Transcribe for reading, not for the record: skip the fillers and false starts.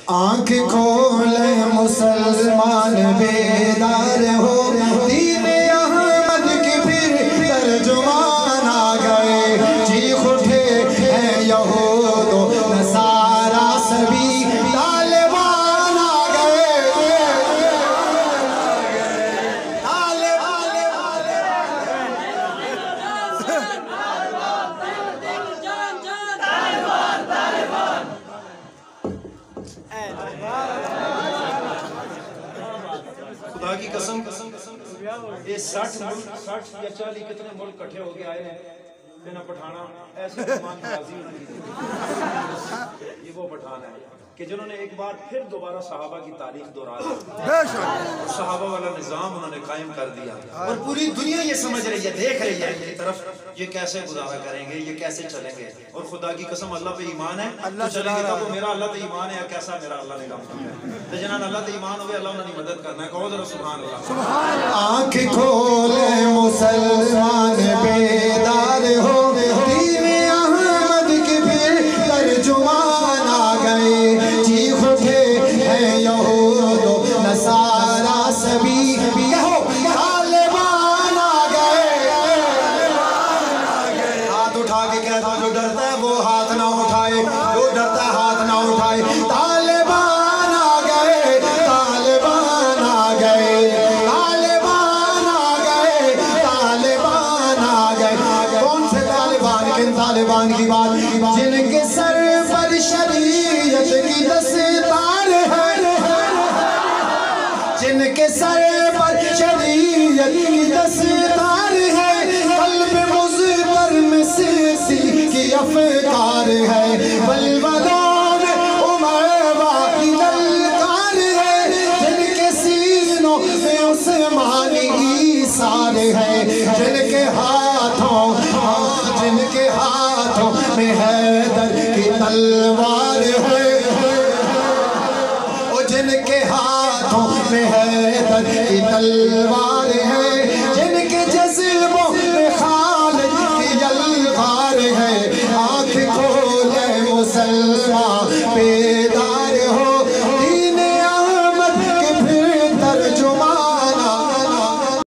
آنکھ کھولے مسلمان بیدار ہو، دین احمد کی پھر ترجمان آ گئے، چیخ اٹھے ہیں یہود و نصارا سبھی، طالبان آ گئے، خدا کی قسم یہ 60 یا 40 کتنے ملک کٹھے ہو کے آئے ہیں بنا پٹھانا ایسے مسلمان راضی ہونے کی، یہ وہ پٹھان ہے کہ جنہوں نے ایک بار پھر دوبارہ صحابہ کی تاریخ دہرا دی، صحابہ والا نظام انہوں نے قائم کر دیا، اور پوری دنیا یہ سمجھ رہی ہے، دیکھ رہی ہے یہ طرف یہ کیسے گزارا کریں گے، یہ کیسے چلیں گے، اور خدا کی قسم اللہ پہ ایمان ہے تو چلیں گے، تب وہ میرا اللہ پہ ایمان ہے یا کیسا میرا اللہ نے کام کیا ہے، تو جنہاں اللہ پہ ایمان ہوئے اللہ انہوں نے مدد کرنا ہے، کہو ذرا سبحان اللہ۔ آنکھ کھولے مسلمان بیدار ہو، دین احمد کے پھر ترجمان آ گئے، چیخ اٹھے ہیں یہود و نصارا سبھی، کہو طالبان آ گئے، ہاتھ اٹھا کے کہتا جو ڈرتا ہے وہ ہاتھ نہ اٹھائے، جو ڈرتا ہے ہاتھ نہ اٹھائے، طالبان آ گئے، طالبان آ گئے، طالبان کی بات، جن کے سر پر شریعت کی دستار ہے، جن کے سر پر شریعت کی دستار ہے، قلب مضطر میں سیسی کی افکار ہے، بلبلوں میں امیوہ کی للکار ہے، جن کے سینوں میں عثمانی ایثار ہے، جن کے ہاتھوں میں حیدر کی تلوار ہے، اور جن کے ہاتھوں میں حیدر کی تلوار ہے، جن کے جذبوں میں خالد کی یلغار ہے، آنکھ کھولے مسلمان